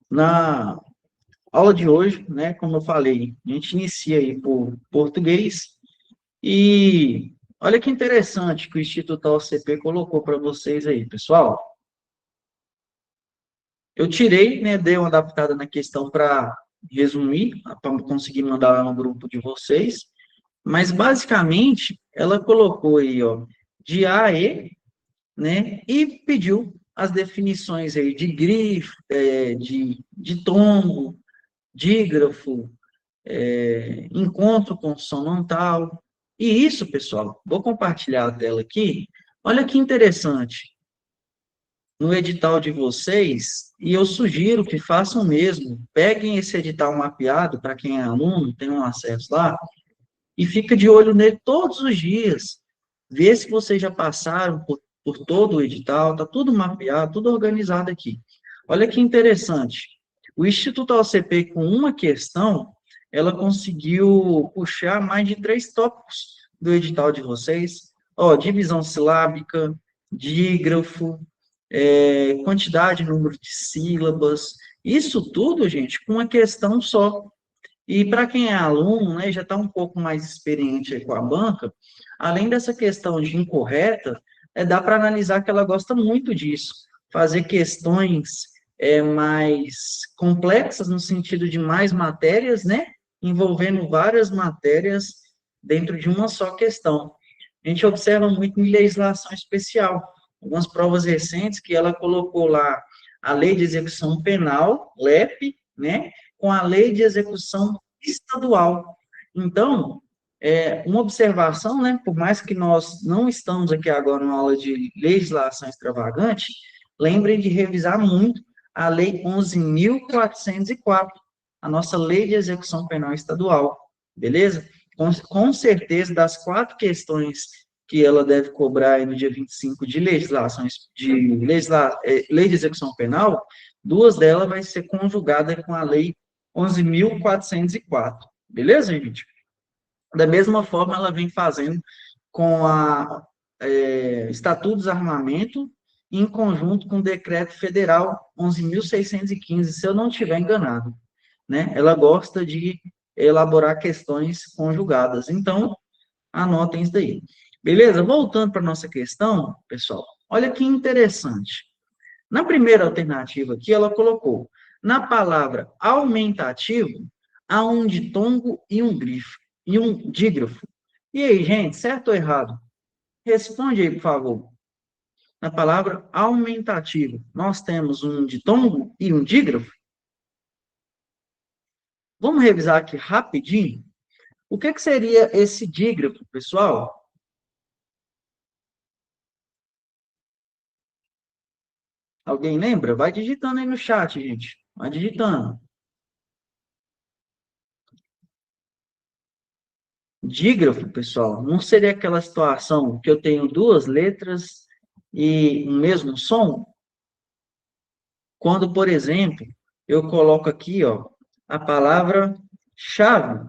Na aula de hoje, né, como eu falei, a gente inicia aí por português e olha que interessante que o Instituto OCP colocou para vocês aí, pessoal. Eu tirei, né, dei uma adaptada na questão para resumir, para conseguir mandar lá no grupo de vocês, mas basicamente ela colocou aí, ó, de A a E, né, e pediu as definições aí de grifo, de tombo, dígrafo, encontro consonantal. E isso, pessoal, vou compartilhar a tela aqui. Olha que interessante. No edital de vocês, e eu sugiro que façam mesmo, peguem esse edital mapeado, para quem é aluno, tem um acesso lá, e fica de olho nele todos os dias. Vê se vocês já passaram por todo o edital, está tudo mapeado, tudo organizado aqui. Olha que interessante. O Instituto OCP, com uma questão, ela conseguiu puxar mais de 3 tópicos do edital de vocês. Ó, divisão silábica, dígrafo, quantidade, número de sílabas. Isso tudo, gente, com uma questão só. E para quem é aluno, né, já está um pouco mais experiente com a banca, além dessa questão de incorreta, dá para analisar que ela gosta muito disso, fazer questões mais complexas no sentido de mais matérias, né, envolvendo várias matérias dentro de uma só questão. A gente observa muito em legislação especial, algumas provas recentes que ela colocou lá a Lei de Execução Penal, LEP, né, com a Lei de Execução Estadual. Então, uma observação, né, por mais que nós não estamos aqui agora numa aula de legislação extravagante, lembrem de revisar muito a Lei 11.404, a nossa Lei de Execução Penal Estadual, beleza? Com certeza, das 4 questões que ela deve cobrar aí no dia 25 de lei de execução penal, 2 delas vai ser conjugada com a lei 11.404, beleza, gente? Da mesma forma, ela vem fazendo com a Estatuto do Desarmamento, em conjunto com o Decreto Federal 11.615, se eu não estiver enganado, né? Ela gosta de elaborar questões conjugadas. Então, anotem isso daí. Beleza? Voltando para a nossa questão, pessoal, olha que interessante. Na primeira alternativa aqui, ela colocou, na palavra aumentativo, há um ditongo e um grifo, e um dígrafo. E aí, gente, certo ou errado? Responde aí, por favor. Na palavra aumentativo, nós temos um ditongo e um dígrafo? Vamos revisar aqui rapidinho. O que seria esse dígrafo, pessoal? Alguém lembra? Vai digitando aí no chat, gente. Vai digitando. Dígrafo, pessoal, não seria aquela situação que eu tenho 2 letras e um mesmo som? Quando, por exemplo, eu coloco aqui, ó, a palavra chave.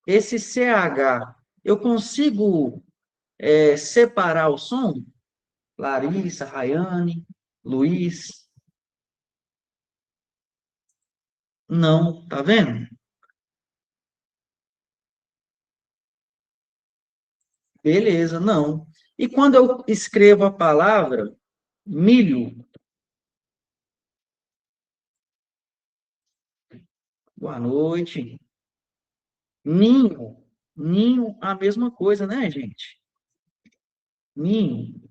Esse CH, eu consigo separar o som? Larissa, Rayane, Luiz? Não, tá vendo? Beleza, não. E quando eu escrevo a palavra milho, boa noite, ninho, ninho, a mesma coisa, né, gente? Ninho.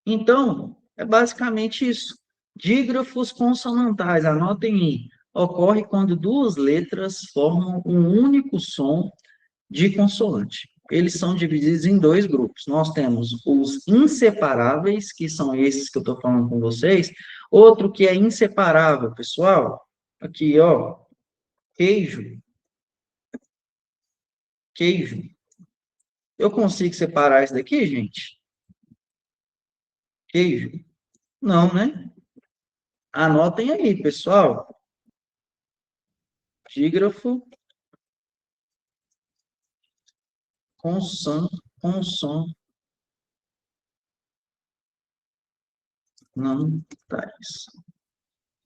Então, é basicamente isso. Dígrafos consonantais, anotem aí. Ocorre quando 2 letras formam um único som de consoante. Eles são divididos em 2 grupos. Nós temos os inseparáveis, que são esses que eu estou falando com vocês. Outro que é inseparável, pessoal. Aqui, ó. Queijo. Queijo. Eu consigo separar isso daqui, gente? Queijo? Não, né? Anotem aí, pessoal. Dígrafo consonantais.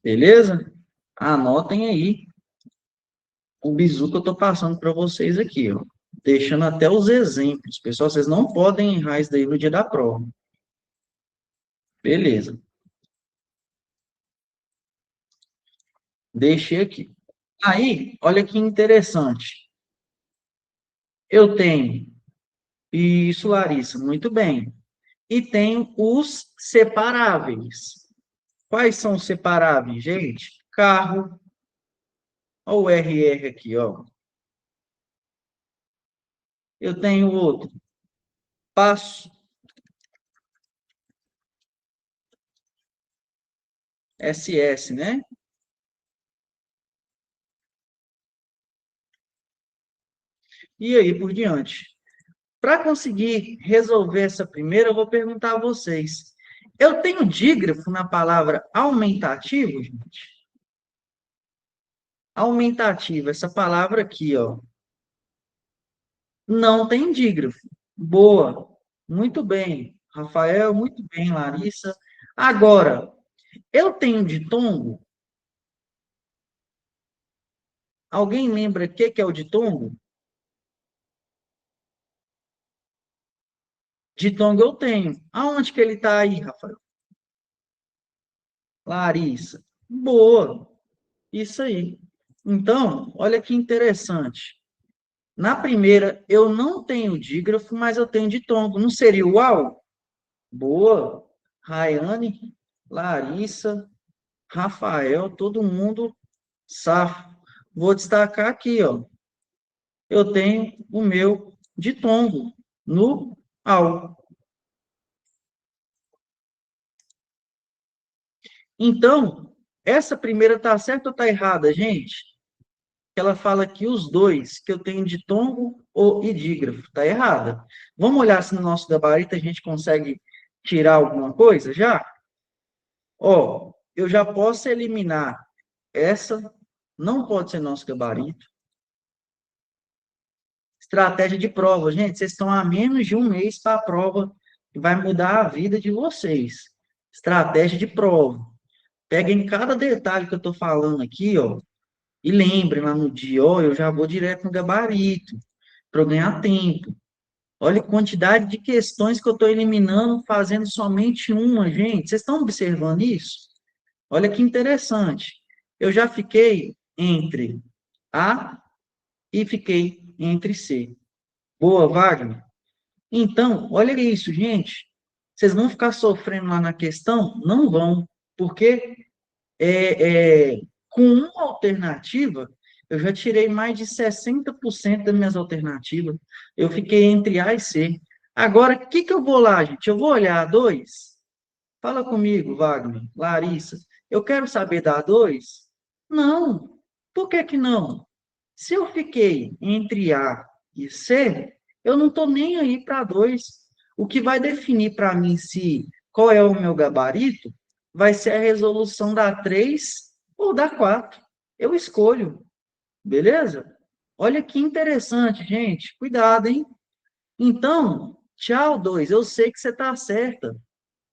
Beleza? Anotem aí o bizu que eu estou passando para vocês aqui, ó. Deixando até os exemplos. Pessoal, vocês não podem errar isso daí no dia da prova. Beleza. Deixei aqui. Aí, olha que interessante. Eu tenho isso, Larissa, muito bem. E tenho os separáveis. Quais são os separáveis, gente? Carro. Olha o RR aqui, ó. Eu tenho outro. Passo. SS, né? E aí por diante. Para conseguir resolver essa primeira, eu vou perguntar a vocês. Eu tenho dígrafo na palavra aumentativo, gente? Aumentativo, essa palavra aqui, ó. Não tem dígrafo. Boa. Muito bem. Rafael, muito bem, Larissa. Agora, eu tenho ditongo? Alguém lembra o que é o ditongo? Ditongo eu tenho. Aonde que ele está aí, Rafael? Larissa. Boa. Isso aí. Então, olha que interessante. Na primeira, eu não tenho dígrafo, mas eu tenho ditongo. Não seria o UAU? Boa. Rayane, Larissa, Rafael, todo mundo safo. Vou destacar aqui, ó. Eu tenho o meu ditongo no AU. Então, essa primeira está certa ou está errada, gente? Ela fala que os dois, que eu tenho ditongo ou idígrafo, está errada. Vamos olhar se no nosso gabarito a gente consegue tirar alguma coisa já? Ó, eu já posso eliminar essa, não pode ser nosso gabarito. Estratégia de prova. Gente, vocês estão a menos de um mês para a prova que vai mudar a vida de vocês. Estratégia de prova. Peguem cada detalhe que eu estou falando aqui, ó, e lembrem lá no dia, ó, eu já vou direto no gabarito, para eu ganhar tempo. Olha a quantidade de questões que eu estou eliminando, fazendo somente uma, gente. Vocês estão observando isso? Olha que interessante. Eu já fiquei entre A e fiquei entre C. Boa, Wagner? Então, olha isso, gente. Vocês vão ficar sofrendo lá na questão? Não vão, porque com uma alternativa, eu já tirei mais de 60% das minhas alternativas. Eu fiquei entre A e C. Agora, o que eu vou lá, gente? Eu vou olhar a 2? Fala comigo, Wagner, Larissa. Eu quero saber da 2? Não. Por que que não? Se eu fiquei entre A e C, eu não estou nem aí para 2. O que vai definir para mim se qual é o meu gabarito vai ser a resolução da 3 ou da 4. Eu escolho, beleza? Olha que interessante, gente. Cuidado, hein? Então, tchau, 2. Eu sei que você está certa,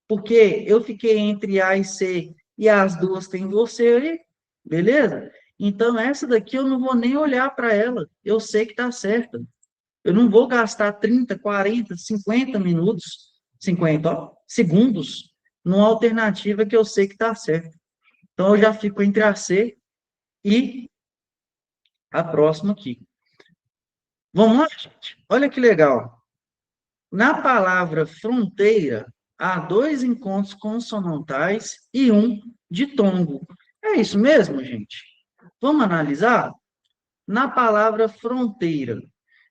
porque eu fiquei entre A e C e as duas têm você aí, beleza? Então, essa daqui eu não vou nem olhar para ela. Eu sei que está certa. Eu não vou gastar 30, 40, 50 minutos, 50 ó, segundos, numa alternativa que eu sei que está certa. Então, eu já fico entre a C e a próxima aqui. Vamos lá, gente? Olha que legal. Na palavra fronteira, há dois encontros consonantais e um ditongo. É isso mesmo, gente? Vamos analisar? Na palavra fronteira,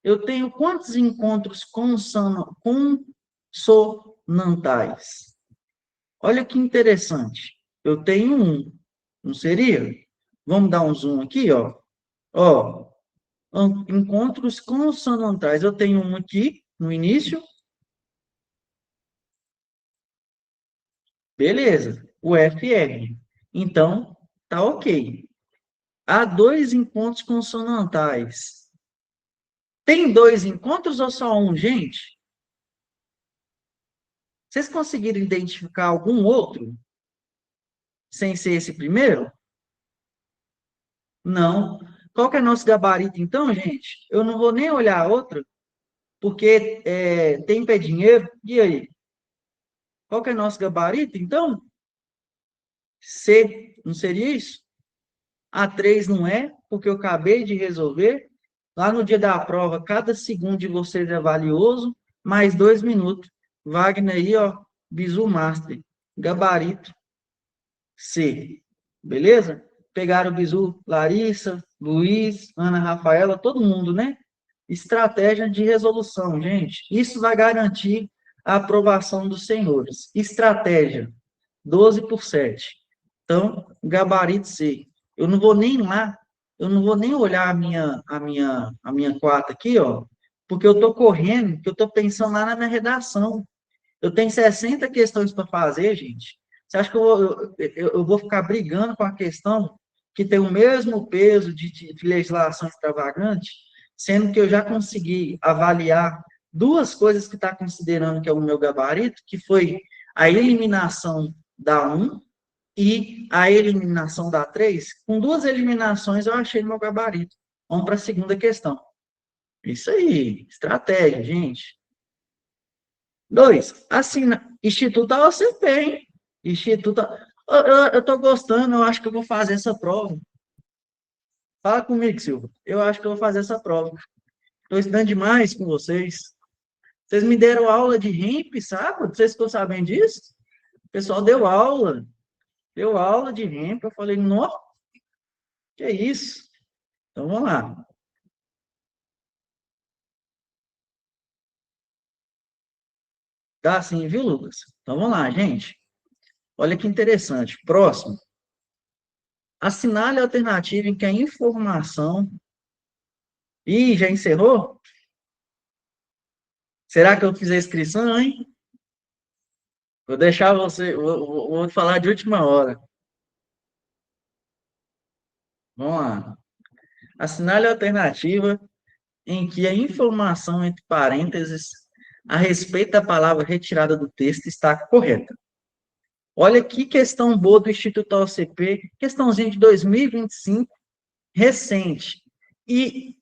eu tenho quantos encontros consonantais? Olha que interessante. Eu tenho um, não seria? Vamos dar um zoom aqui, ó. Ó, encontros consonantais. Eu tenho um aqui no início. Beleza. O FR. Então, tá ok. Há dois encontros consonantais. Tem dois encontros ou só um, gente? Vocês conseguiram identificar algum outro sem ser esse primeiro? Não. Qual que é nosso gabarito, então, gente? Eu não vou nem olhar a outra, porque tempo é dinheiro. E aí? Qual que é nosso gabarito, então? C, não seria isso? A3 não é, porque eu acabei de resolver. Lá no dia da prova, cada segundo de vocês é valioso, mais 2 minutos. Wagner aí, ó, Bizu Master. Gabarito C. Beleza? Pegaram o Bizu, Larissa, Luiz, Ana Rafaela, todo mundo, né? Estratégia de resolução, gente. Isso vai garantir a aprovação dos senhores. Estratégia, 12 por 7. Então, gabarito C. Eu não vou nem lá, eu não vou nem olhar a minha quarta aqui, ó, porque eu estou correndo, que eu estou pensando lá na minha redação. Eu tenho 60 questões para fazer, gente. Você acha que eu vou ficar brigando com a questão que tem o mesmo peso de legislação extravagante, sendo que eu já consegui avaliar duas coisas que está considerando que é o meu gabarito, que foi a eliminação da um e a eliminação da 3. Com duas eliminações, eu achei meu gabarito. Vamos para a segunda questão. Isso aí, estratégia, gente. 2, assina. Instituto AOCP, hein? Instituto. Eu tô gostando, eu acho que eu vou fazer essa prova. Fala comigo, Silvio. Eu acho que eu vou fazer essa prova. Estou estudando demais com vocês. Vocês me deram aula de RIMP, sabe? Vocês estão sabendo disso? O pessoal deu aula. Deu aula de RIMP. Eu falei, nossa, que é isso? Então vamos lá. Dá sim, viu, Lucas? Então vamos lá, gente. Olha que interessante. Próximo. Assinale a alternativa em que a informação. Ih, já encerrou? Será que eu fiz a inscrição, hein? Vou deixar você, vou falar de última hora. Vamos lá. Assinale a alternativa em que a informação entre parênteses a respeito da palavra retirada do texto está correta. Olha que questão boa do Instituto OCP, questãozinha de 2025, recente. E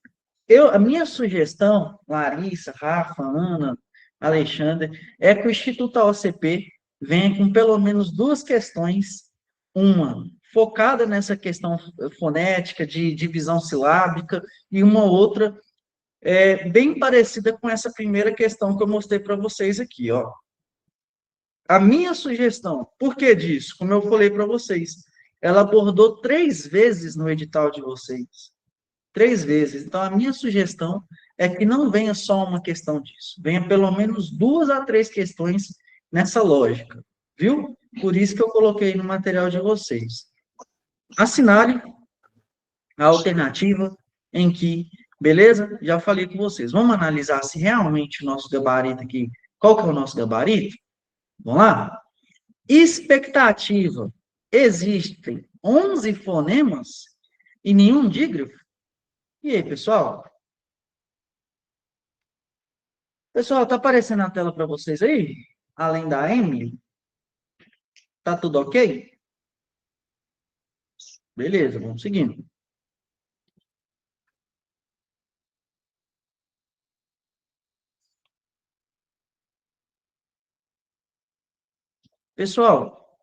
a minha sugestão, Larissa, Rafa, Ana, Alexandre, é que o Instituto OCP venha com pelo menos duas questões, uma focada nessa questão fonética, de divisão silábica, e uma outra bem parecida com essa primeira questão que eu mostrei para vocês aqui, ó. A minha sugestão, por que disso? Como eu falei para vocês, ela abordou 3 vezes no edital de vocês. 3 vezes. Então, a minha sugestão é que não venha só uma questão disso. Venha pelo menos 2 a 3 questões nessa lógica. Viu? Por isso que eu coloquei no material de vocês. Assinale a alternativa em que, beleza? Já falei com vocês. Vamos analisar se realmente o nosso gabarito aqui, qual que é o nosso gabarito? Vamos lá? Expectativa. Existem 11 fonemas e nenhum dígrafo? E aí, pessoal? Pessoal, tá aparecendo na tela para vocês aí? Além da Emily? Tá tudo ok? Beleza, vamos seguindo. Pessoal,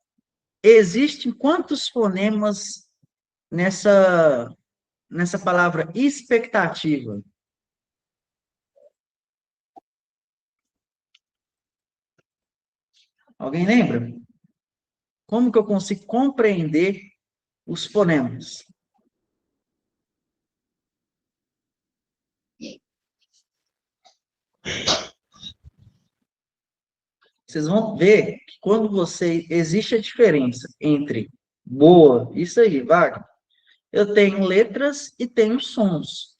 existem quantos fonemas nessa palavra expectativa? Alguém lembra? Como que eu consigo compreender os fonemas? Vocês vão ver que quando você existe a diferença entre boa, isso aí, Wagner. Eu tenho letras e tenho sons.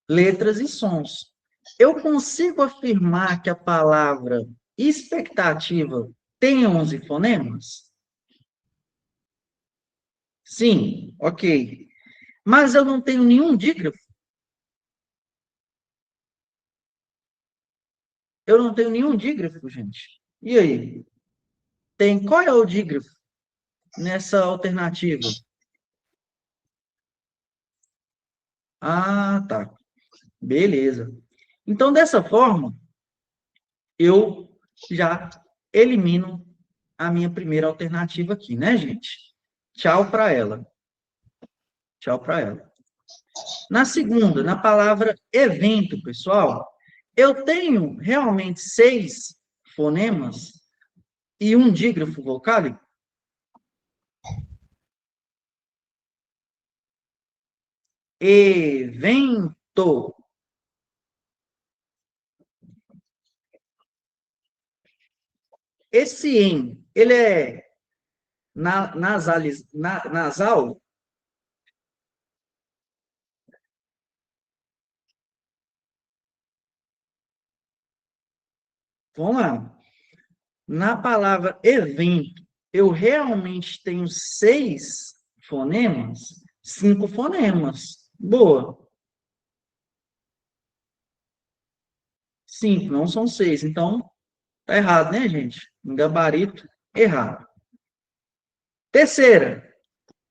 Letras e sons. Eu consigo afirmar que a palavra expectativa tem 11 fonemas? Sim, ok. Mas eu não tenho nenhum dígrafo? Eu não tenho nenhum dígrafo, gente. E aí? Tem, qual é o dígrafo nessa alternativa? Ah, tá. Beleza. Então, dessa forma, eu já elimino a minha primeira alternativa aqui, né, gente? Tchau para ela. Tchau para ela. Na segunda, na palavra evento, pessoal, eu tenho realmente 6 fonemas e um dígrafo vocálico? Evento. Esse em, ele é nasal? Vamos lá. Na palavra evento, eu realmente tenho 6 fonemas? 5 fonemas. Boa. 5, não são 6. Então, tá errado, né, gente? Um gabarito errado. Terceira,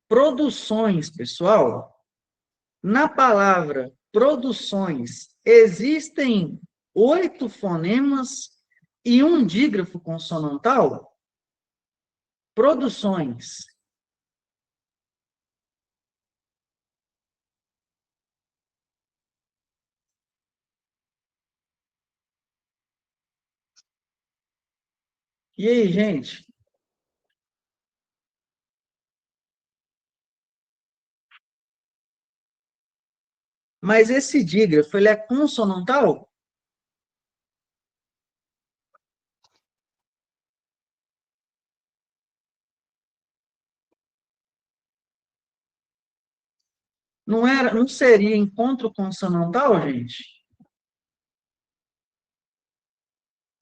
produções, pessoal. Na palavra produções, existem 8 fonemas e um dígrafo consonantal? Produções. E aí, gente? Mas esse dígrafo, ele é consonantal? Não era, não seria encontro consonantal, gente?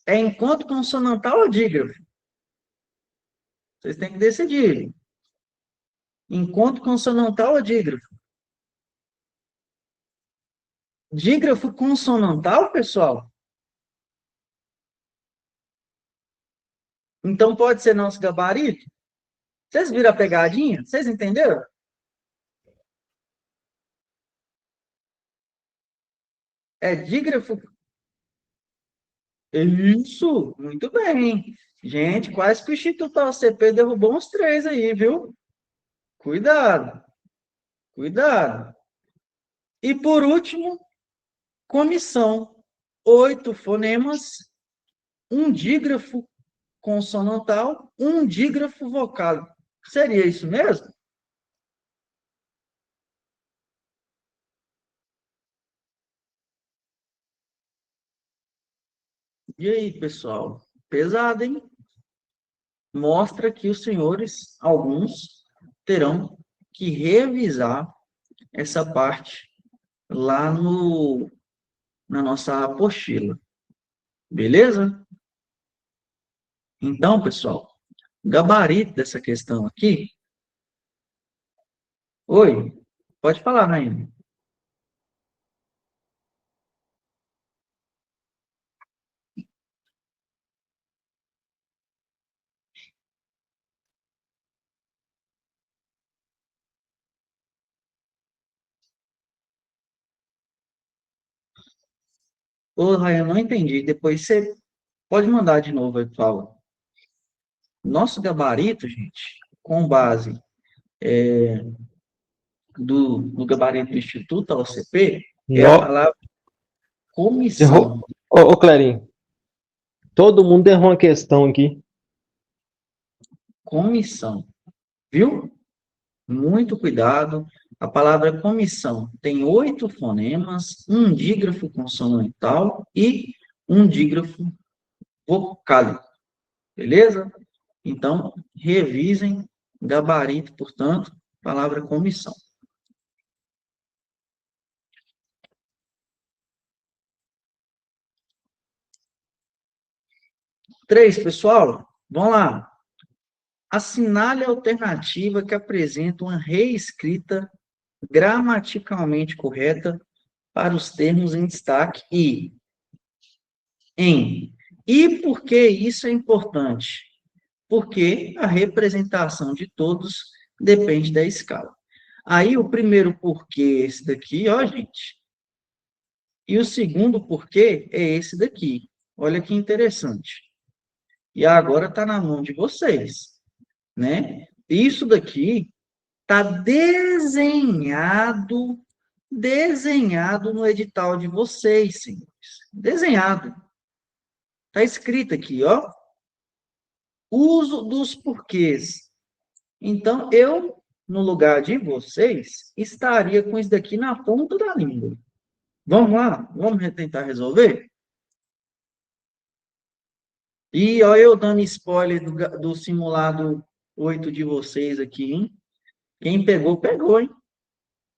É encontro consonantal ou dígrafo? Vocês têm que decidir. Encontro consonantal ou dígrafo? Dígrafo consonantal, pessoal? Então pode ser nosso gabarito? Vocês viram a pegadinha? Vocês entenderam? É dígrafo. Isso, muito bem. Gente, quase que o Instituto ACP derrubou uns 3 aí, viu? Cuidado, cuidado. E por último, comissão. 8 fonemas, um dígrafo consonantal, um dígrafo vocal. Seria isso mesmo? E aí, pessoal? Pesado, hein? Mostra que os senhores, alguns, terão que revisar essa parte lá no, na nossa apostila. Beleza? Então, pessoal, o gabarito dessa questão aqui. Oi, pode falar, Rainha. Ô, Rainha, não entendi. Depois você pode mandar de novo aí, por favor. Nosso gabarito, gente, com base do gabarito do Instituto, a OCP, é a No, palavra errou. comissão. Ô, Clarinho, todo mundo errou uma questão aqui. Comissão. Viu? Muito cuidado. A palavra comissão tem 8 fonemas, um dígrafo consonantal e um dígrafo vocálico. Beleza? Então, revisem gabarito, portanto, palavra comissão. 3, pessoal, vamos lá. Assinale a alternativa que apresenta uma reescrita gramaticalmente correta para os termos em destaque e em. E por que isso é importante? Porque a representação de todos depende da escala. Aí, o primeiro porquê é esse daqui, ó, gente. E o segundo porquê é esse daqui. Olha que interessante. E agora está na mão de vocês, né? Isso daqui está desenhado no edital de vocês, senhores. Desenhado. Está escrito aqui, ó. Uso dos porquês. Então, eu, no lugar de vocês, estaria com isso daqui na ponta da língua. Vamos lá? Vamos tentar resolver? E olha eu dando spoiler do simulado 8 de vocês aqui, hein? Quem pegou, pegou, hein?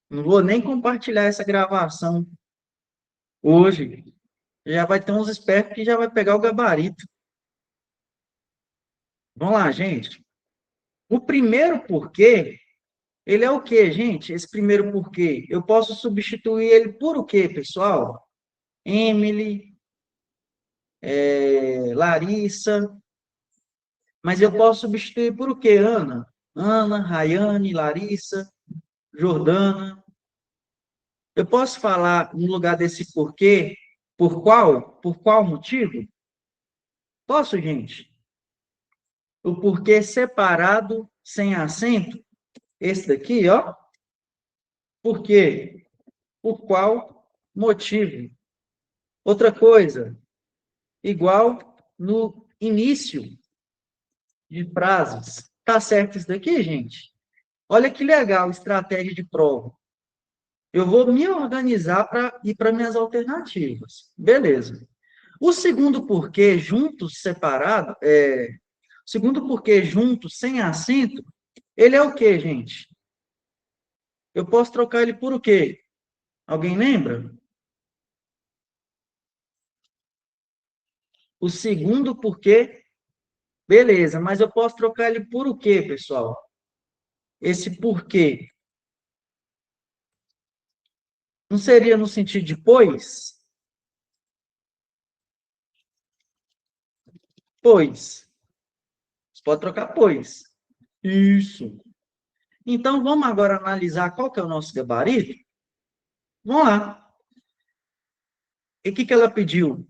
Não vou nem compartilhar essa gravação hoje. Já vai ter uns espertos que já vai pegar o gabarito. Vamos lá, gente. O primeiro porquê, ele é o quê, gente? Esse primeiro porquê. Eu posso substituir ele por o quê, pessoal? Emily, Larissa. Mas eu posso substituir por o quê, Ana? Ana, Rayane, Larissa, Jordana. Eu posso falar no lugar desse porquê, por qual? Por qual motivo? Posso, gente? O porquê separado, sem acento. Esse daqui, ó. Por quê? Por qual motivo? Outra coisa, igual no início de frases. Tá certo isso daqui, gente? Olha que legal, estratégia de prova. Eu vou me organizar para ir para minhas alternativas. Beleza. O segundo porquê, juntos, separado, segundo porquê, juntos, sem acento, ele é o quê, gente? Eu posso trocar ele por o quê? Alguém lembra? O segundo porquê, beleza, mas eu posso trocar ele por o quê, pessoal? Esse porquê. Não seria no sentido de pois? Pois. Você pode trocar pois. Isso. Então, vamos agora analisar qual que é o nosso gabarito? Vamos lá. E o que ela pediu?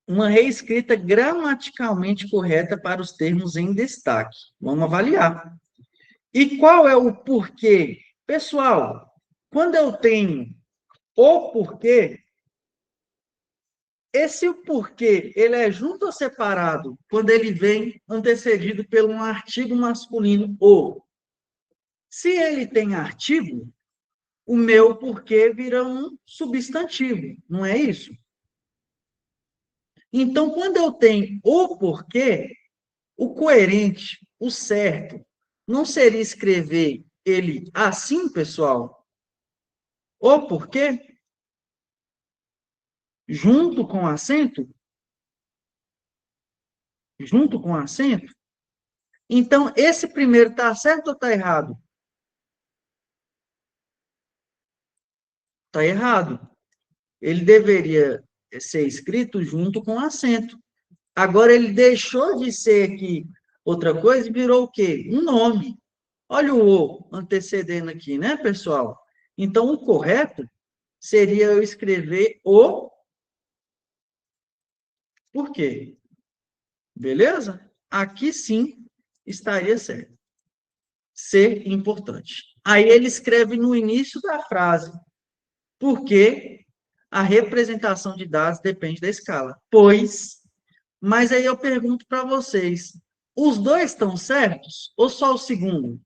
Uma reescrita gramaticalmente correta para os termos em destaque. Vamos avaliar. E qual é o porquê? Pessoal, quando eu tenho o porquê, esse porquê, ele é junto ou separado quando ele vem antecedido por um artigo masculino ou. Se ele tem artigo, o meu porquê vira um substantivo, não é isso? Então, quando eu tenho o porquê, o coerente, o certo, não seria escrever ele assim, pessoal? O porquê, junto com acento? Junto com acento? Então, esse primeiro está certo ou está errado? Está errado. Ele deveria ser escrito junto com acento. Agora, ele deixou de ser aqui outra coisa e virou o quê? Um nome. Olha o antecedendo aqui, né, pessoal? Então, o correto seria eu escrever o porquê. Beleza? Aqui sim estaria certo. Ser importante. Aí ele escreve no início da frase, porque a representação de dados depende da escala. Pois, mas aí eu pergunto para vocês, os dois estão certos ou só o segundo?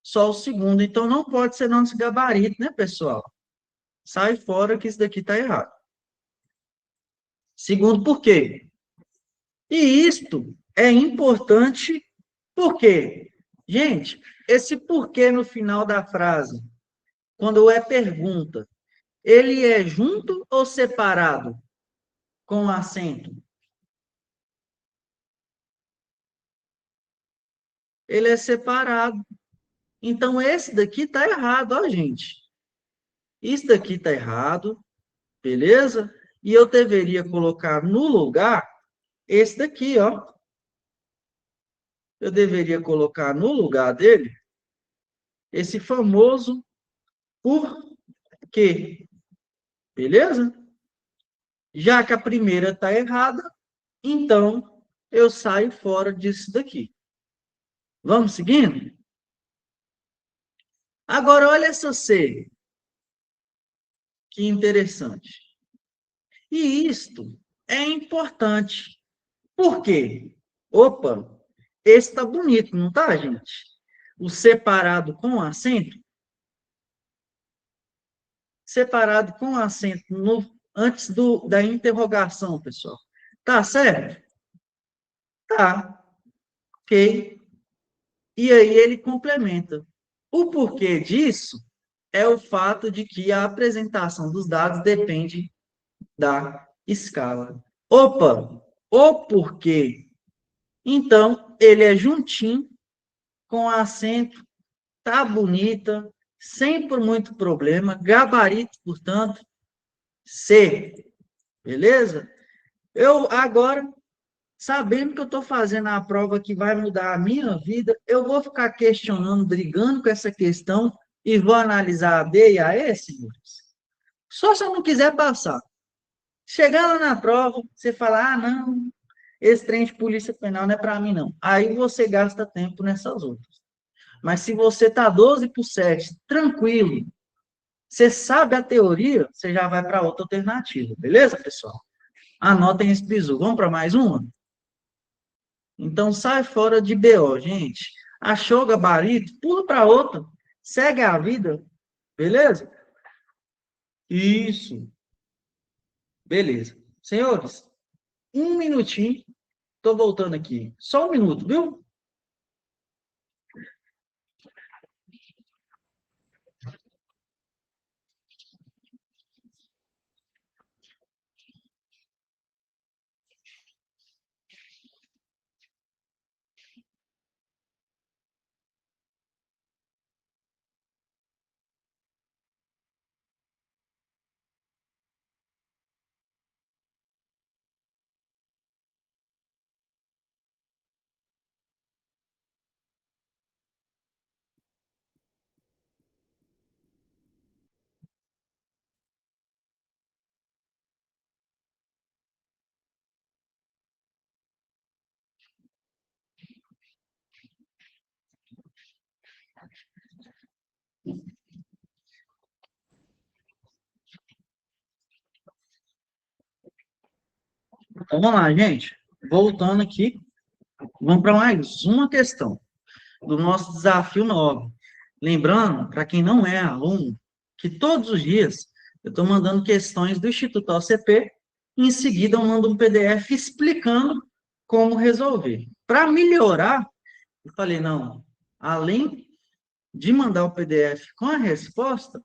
Só o segundo. Então não pode ser nosso gabarito, né, pessoal? Sai fora que isso daqui está errado. Segundo, por quê? E isto é importante porque, gente, esse porquê no final da frase, quando é pergunta, ele é junto ou separado com acento? Ele é separado. Então, esse daqui está errado, ó, gente. Isso daqui está errado, beleza? E eu deveria colocar no lugar esse daqui, ó. Eu deveria colocar no lugar dele esse famoso por quê, beleza? Já que a primeira está errada, então eu saio fora disso daqui. Vamos seguindo? Agora, olha essa C. Que interessante. E isto é importante. Por quê? Opa, esse está bonito, não tá, gente? O separado com acento. Separado com acento antes da interrogação, pessoal. Tá certo? Tá. Ok. E aí ele complementa. O porquê disso é o fato de que a apresentação dos dados depende da escala. Opa, o porquê. Então, ele é juntinho, com acento, tá bonita, sem por muito problema, gabarito, portanto, C. Beleza? Eu agora, sabendo que eu estou fazendo a prova que vai mudar a minha vida, eu vou ficar questionando, brigando com essa questão e vou analisar a B e a E, senhores? Só se eu não quiser passar. Chegar lá na prova, você falar, ah, não, esse trem de polícia penal não é para mim, não. Aí você gasta tempo nessas outras. Mas se você tá 12 por 7, tranquilo, você sabe a teoria, você já vai para outra alternativa. Beleza, pessoal? Anotem esse bizu. Vamos para mais uma? Então, sai fora de BO, gente. Achou o gabarito? Pula para outra. Segue a vida. Beleza? Isso. Beleza. Senhores, um minutinho. Estou voltando aqui. Só um minuto, viu? Então, vamos lá, gente. Voltando aqui. Vamos para mais uma questão do nosso desafio 9. Lembrando, para quem não é aluno, que todos os dias eu estou mandando questões do Instituto OCP, e em seguida eu mando um PDF explicando como resolver. Para melhorar, eu falei, não, além de mandar o PDF com a resposta,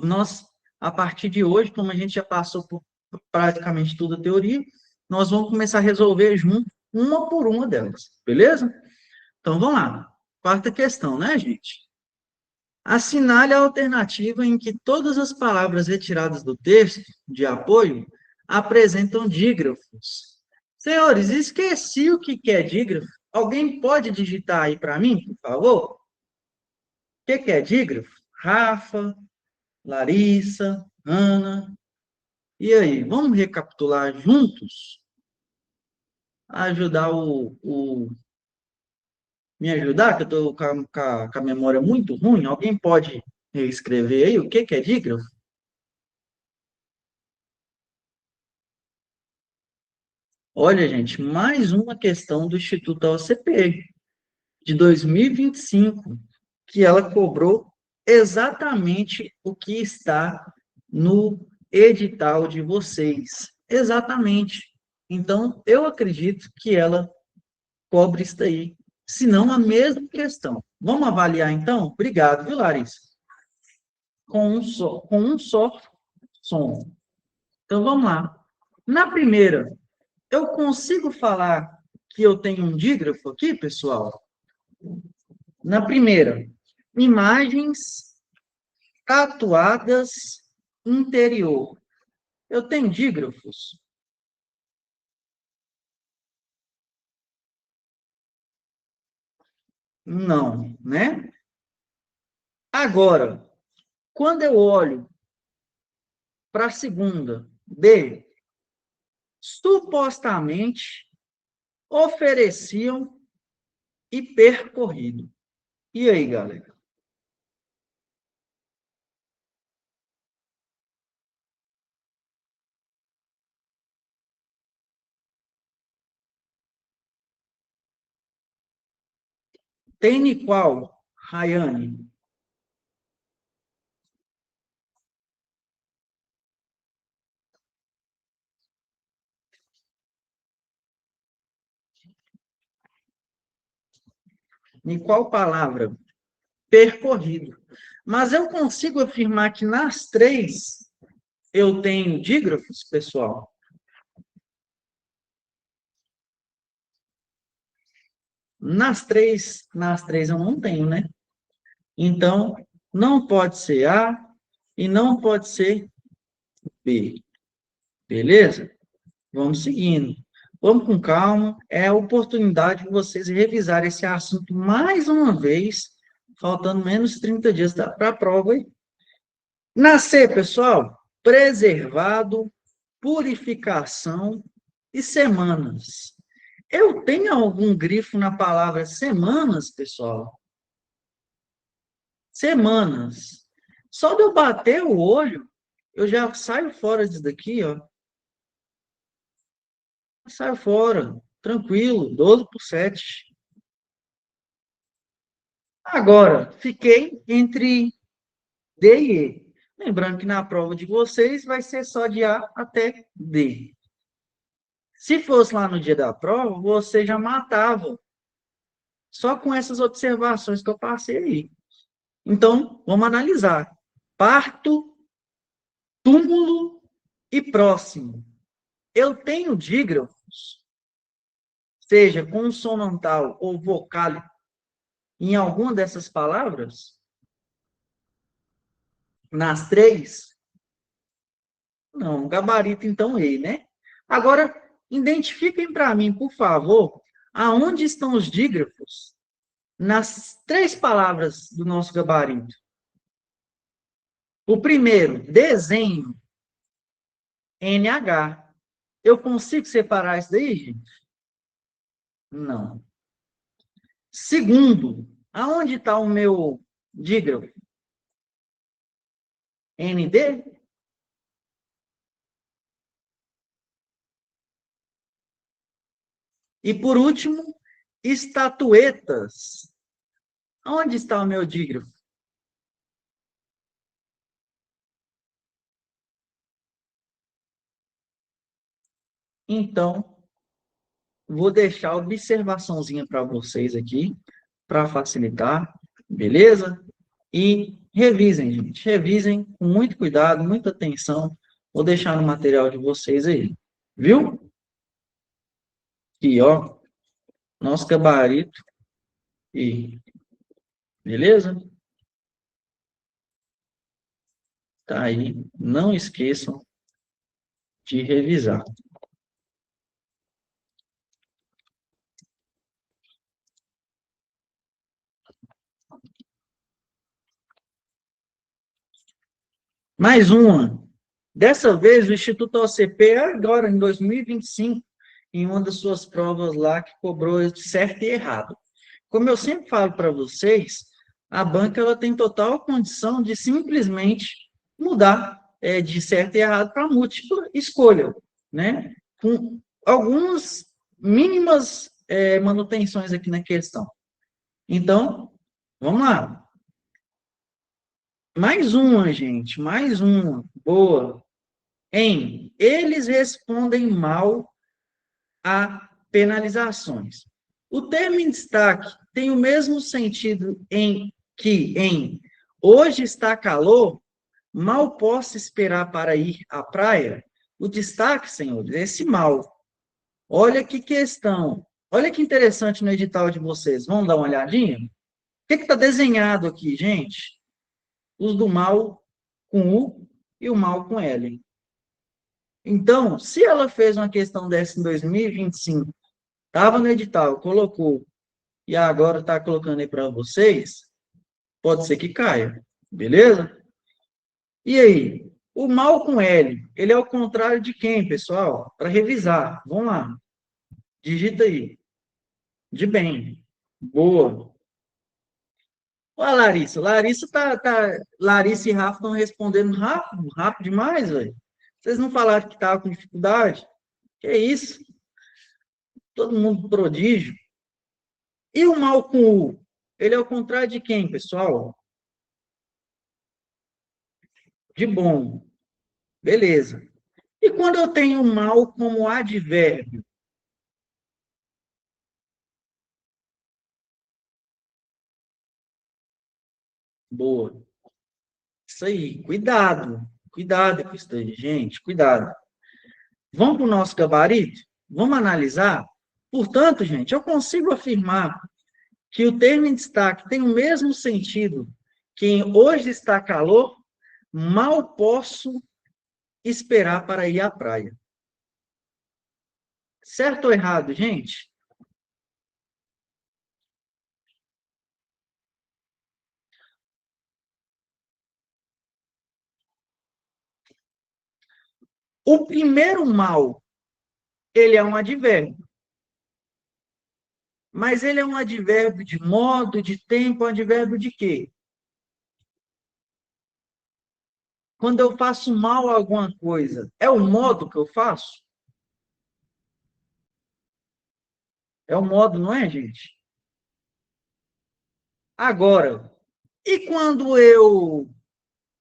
nós, a partir de hoje, como a gente já passou por praticamente toda a teoria, nós vamos começar a resolver junto, uma por uma delas, beleza? Então, vamos lá. Quarta questão, né, gente? Assinale a alternativa em que todas as palavras retiradas do texto de apoio apresentam dígrafos. Senhores, esqueci o que é dígrafo. Alguém pode digitar aí para mim, por favor? O que é dígrafo? Rafa, Larissa, Ana. E aí, vamos recapitular juntos? Ajudar me ajudar, que eu estou com a memória muito ruim. Alguém pode escrever aí o que é dígrafo? Olha, gente, mais uma questão do Instituto OCP, de 2025, que ela cobrou exatamente o que está no edital de vocês. Exatamente. Então, eu acredito que ela cobre isso daí. Se não, a mesma questão. Vamos avaliar, então? Obrigado, viu, Larissa? Com um só som. Então, vamos lá. Na primeira, eu consigo falar que eu tenho um dígrafo aqui, pessoal? Na primeira, imagens tatuadas interior. Eu tenho dígrafos? Não, né? Agora, quando eu olho para a segunda, D, supostamente ofereciam e percorrido. E aí, galera? Tem qual, Rayane? Em qual palavra? Percorrido. Mas eu consigo afirmar que nas três eu tenho dígrafos, pessoal? Nas três eu não tenho, né? Então, não pode ser A e não pode ser B. Beleza? Vamos seguindo. Vamos com calma. É a oportunidade de vocês revisarem esse assunto mais uma vez, faltando menos de 30 dias para a prova aí. Nascer, pessoal, preservado, purificação e semanas. Eu tenho algum grifo na palavra semanas, pessoal? Semanas. Só de eu bater o olho, eu já saio fora disso daqui, ó. Saio fora, tranquilo, 12 por 7. Agora, fiquei entre D e E. Lembrando que na prova de vocês vai ser só de A até D. Se fosse lá no dia da prova, você já matava. Só com essas observações que eu passei aí. Então, vamos analisar. Parto, túmulo e próximo. Eu tenho dígrafos, seja consonantal ou vocálico, em alguma dessas palavras? Nas três? Não, gabarito então E, né? Agora, identifiquem para mim, por favor, aonde estão os dígrafos nas três palavras do nosso gabarito. O primeiro, desenho, NH. Eu consigo separar isso daí, gente? Não. Segundo, aonde está o meu dígrafo? ND? E por último, estatuetas. Onde está o meu dígrafo? Então, vou deixar a observaçãozinha para vocês aqui, para facilitar, beleza? E revisem, gente. Revisem com muito cuidado, muita atenção. Vou deixar no material de vocês aí. Viu? Aqui, ó. Nosso gabarito. E, beleza? Tá aí. Não esqueçam de revisar. Mais uma. Dessa vez, o Instituto OCP, agora em 2025, em uma das suas provas lá, que cobrou certo e errado. Como eu sempre falo para vocês, a banca ela tem total condição de simplesmente mudar de certo e errado para múltipla escolha, né? Com algumas mínimas manutenções aqui na questão. Então, vamos lá. Mais uma, gente, mais uma. Boa. Eles respondem mal a penalizações. O termo em destaque tem o mesmo sentido em hoje está calor, mal posso esperar para ir à praia. O destaque, senhores, é esse mal. Olha que questão. Olha que interessante no edital de vocês. Vamos dar uma olhadinha? O que está desenhado aqui, gente? os do mal com U e o mal com L. Então, se ela fez uma questão dessa em 2025, estava no edital, colocou, e agora está colocando aí para vocês, pode ser que caia. Beleza? E aí? O mal com L, ele é o contrário de quem, pessoal? Para revisar. Vamos lá. Digita aí. De bem. Boa. Olha, Larissa. Larissa e Rafa estão respondendo rápido, rápido demais, velho. Vocês não falaram que estavam com dificuldade? Que isso? Todo mundo prodígio. E o mal com U? Ele é o contrário de quem, pessoal? De bom. Beleza. E quando eu tenho mal como advérbio? Boa. Isso aí. Cuidado. Cuidado com isso daí, gente. Cuidado. Vamos para o nosso gabarito? Vamos analisar? Portanto, gente, eu consigo afirmar que o termo em destaque tem o mesmo sentido que em hoje está calor, mal posso esperar para ir à praia. Certo ou errado, gente? O primeiro mal, ele é um advérbio. Mas ele é um advérbio de modo, de tempo, um advérbio de quê? Quando eu faço mal a alguma coisa, é o modo que eu faço? É o modo, não é, gente? Agora, e quando eu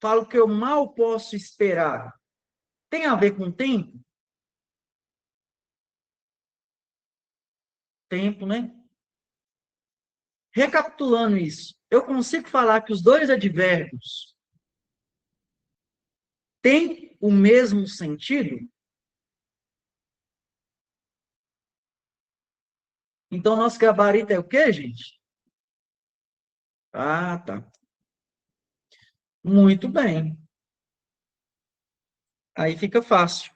falo que eu mal posso esperar? Tem a ver com tempo? Tempo, né? Recapitulando isso, eu consigo falar que os dois advérbios têm o mesmo sentido? Então, nosso gabarito é o quê, gente? Ah, tá. Muito bem. Aí fica fácil.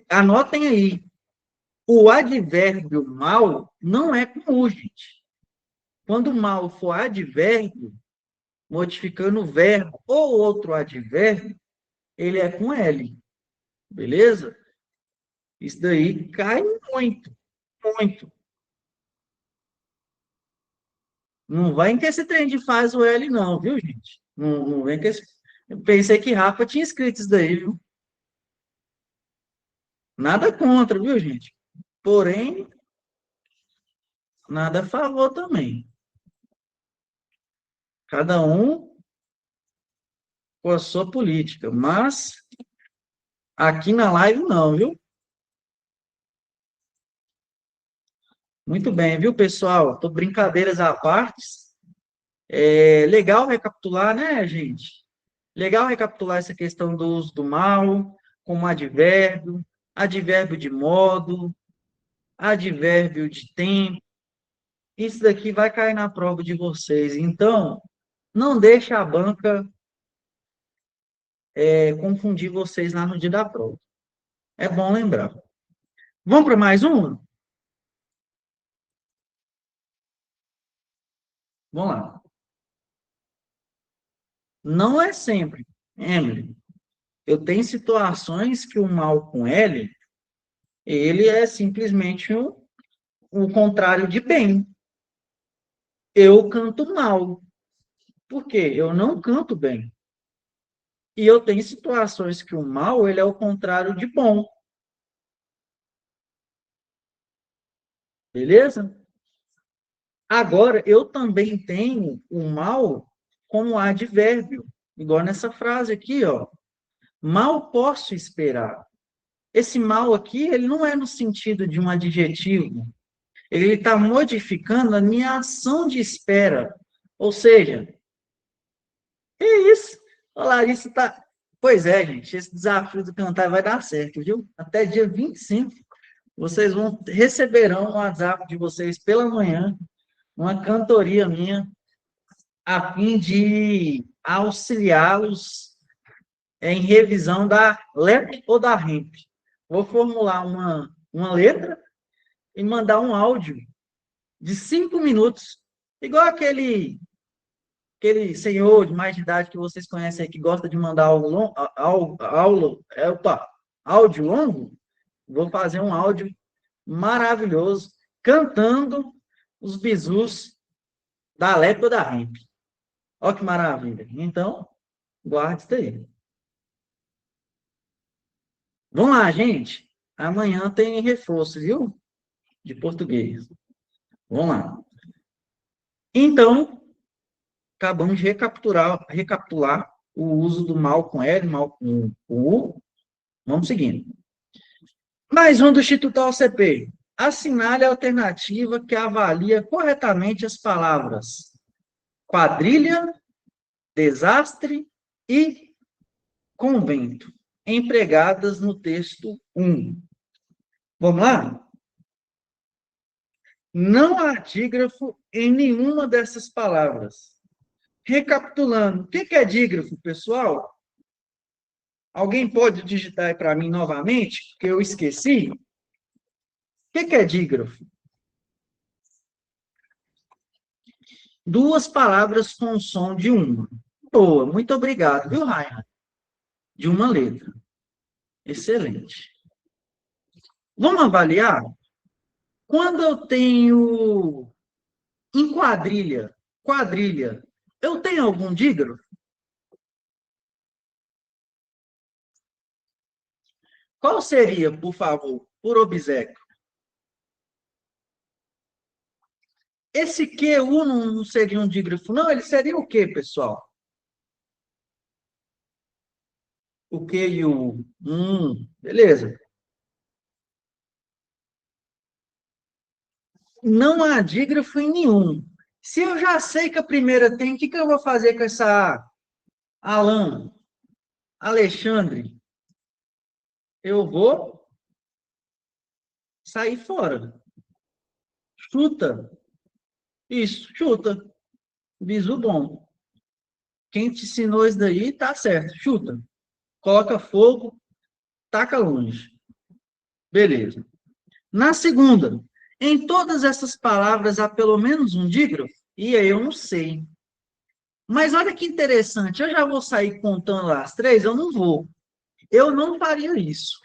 Anotem aí. O advérbio mal não é com o, gente. Quando o mal for advérbio, modificando o verbo ou outro advérbio, ele é com L. Beleza? Isso daí cai muito, muito. Não vai que esse trem de faz o L, não, viu, gente? Não vem que esse. Eu pensei que Rafa tinha escrito isso daí, viu? Nada contra, viu, gente? Porém, nada a favor também. Cada um com a sua política. Mas aqui na live não, viu? Muito bem, viu, pessoal? Tô brincadeiras à parte. É legal recapitular, né, gente? Legal recapitular essa questão do uso do mal como advérbio, advérbio de modo, advérbio de tempo. Isso daqui vai cair na prova de vocês. Então, não deixe a banca confundir vocês lá no dia da prova. É bom lembrar. Vamos para mais uma? Vamos lá. Não é sempre, Emily. Eu tenho situações que o mal com L, ele é simplesmente o contrário de bem. Eu canto mal. Por quê? Eu não canto bem. E eu tenho situações que o mal, ele é o contrário de bom. Beleza? Agora, eu também tenho o mal como advérbio. Igual nessa frase aqui, ó. Mal posso esperar. Esse mal aqui, ele não é no sentido de um adjetivo. Ele está modificando a minha ação de espera. Ou seja, é isso. A Larissa está. Pois é, gente, esse desafio do cantar vai dar certo, viu? Até dia 25, vocês receberão no WhatsApp de vocês pela manhã uma cantoria minha a fim de auxiliá-los em revisão da LEP ou da REMP. Vou formular uma letra e mandar um áudio de 5 minutos, igual aquele senhor de mais de idade que vocês conhecem aí, que gosta de mandar áudio longo. Vou fazer um áudio maravilhoso, cantando os bizus da LEP ou da REMP. Olha que maravilha. Então, guarde isso aí. Vamos lá, gente. Amanhã tem reforço, viu? De português. Vamos lá. Então, acabamos de recapitular o uso do mal com L, mal com U. Vamos seguindo. Mais um do Instituto OCP. Assinale a alternativa que avalia corretamente as palavras quadrilha, desastre e convento, empregadas no texto 1. Vamos lá? Não há dígrafo em nenhuma dessas palavras. Recapitulando, o que é dígrafo, pessoal? Alguém pode digitar aí para mim novamente, que eu esqueci? O que é dígrafo? Duas palavras com som de uma. Boa, muito obrigado, viu, Ryan? De uma letra. Excelente. Vamos avaliar? Quando eu tenho em quadrilha, eu tenho algum dígrafo? Qual seria, por favor, por obséquio? Esse QU não seria um dígrafo, não? Ele seria o quê, pessoal? O Q e o U. Beleza. Não há dígrafo em nenhum. Se eu já sei que a primeira tem, o que eu vou fazer com essa A? Alan, Alexandre? Eu vou sair fora. Chuta. Isso, chuta. Bizu bom. Quem te ensinou isso daí, tá certo. Chuta. Coloca fogo, taca longe. Beleza. Na segunda, em todas essas palavras há pelo menos um dígrafo? E aí eu não sei. Mas olha que interessante, eu já vou sair contando as três? Eu não vou. Eu não faria isso.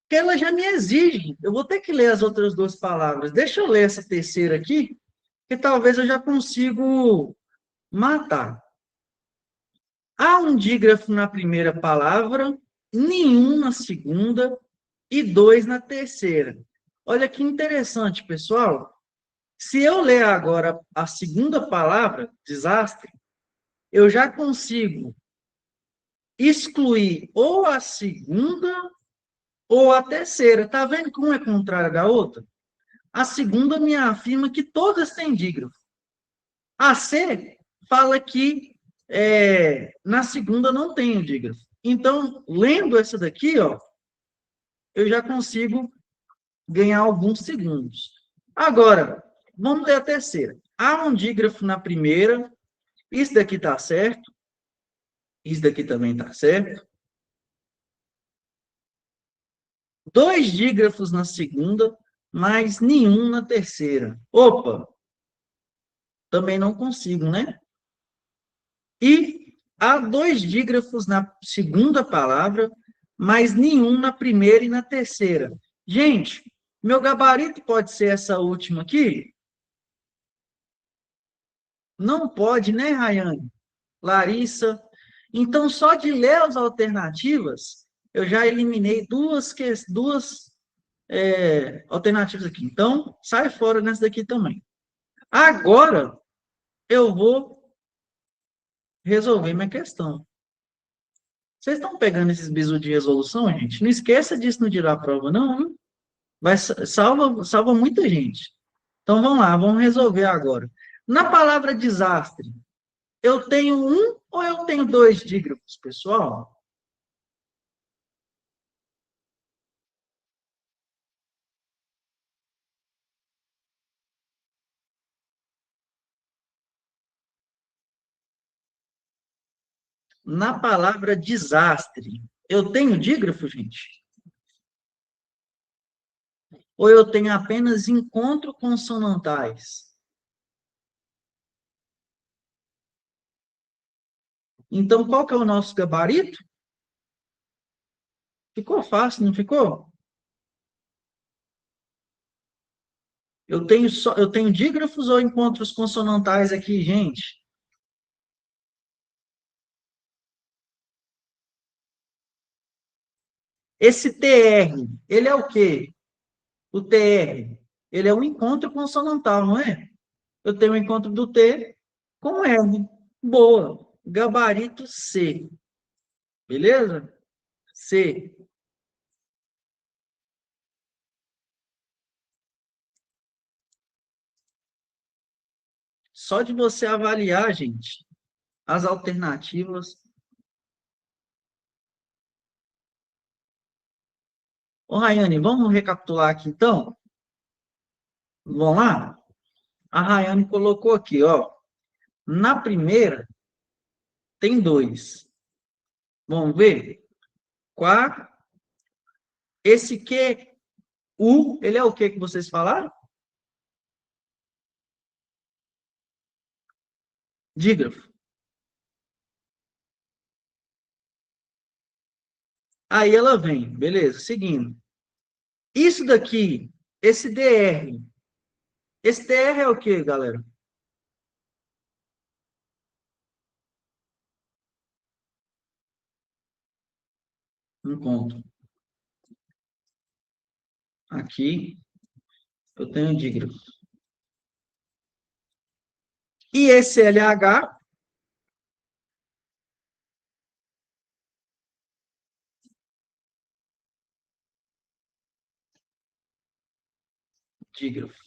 Porque ela já me exige. Eu vou ter que ler as outras duas palavras. Deixa eu ler essa terceira aqui, que talvez eu já consigo matar. Há um dígrafo na primeira palavra, nenhum na segunda e dois na terceira. Olha que interessante, pessoal. Se eu ler agora a segunda palavra, desastre, eu já consigo excluir ou a segunda ou a terceira. Tá vendo como é contrário da outra? A segunda me afirma que todas têm dígrafo. A C fala que na segunda não tem o dígrafo. Então, lendo essa daqui, ó, eu já consigo ganhar alguns segundos. Agora, vamos ler a terceira. Há um dígrafo na primeira, isso daqui está certo, isso daqui também está certo. Dois dígrafos na segunda, mas nenhum na terceira. Opa, também não consigo, né? E há dois dígrafos na segunda palavra, mas nenhum na primeira e na terceira. Gente, meu gabarito pode ser essa última aqui? Não pode, né, Rayane? Larissa? Então, só de ler as alternativas, eu já eliminei duas alternativas aqui. Então, sai fora nessa daqui também. Agora, eu vou resolver minha questão. Vocês estão pegando esses bisus de resolução, gente? Não esqueça disso no dia da prova, não. Hein? Salva muita gente. Então, vamos lá, vamos resolver agora. Na palavra desastre, eu tenho um ou eu tenho dois dígrafos, pessoal? Na palavra desastre, eu tenho dígrafo, gente? Ou eu tenho apenas encontro consonantais? Então, qual que é o nosso gabarito? Ficou fácil, não ficou? Eu tenho dígrafos ou encontros consonantais aqui, gente? Esse TR, ele é o quê? O TR, ele é um encontro consonantal, não é? Eu tenho o encontro do T com R. Boa. Gabarito C. Beleza? C. Só de você avaliar, gente, as alternativas. Ô, Rayane, vamos recapitular aqui, então? Vamos lá? A Rayane colocou aqui, ó. Na primeira, tem dois. Vamos ver? Quá. Esse Q, U, ele é o que vocês falaram? Dígrafo. Aí ela vem, beleza, seguindo. Isso daqui, esse DR. Esse DR é o que, galera? Encontro. Aqui, eu tenho dígrafo. E esse LH, dígrafo.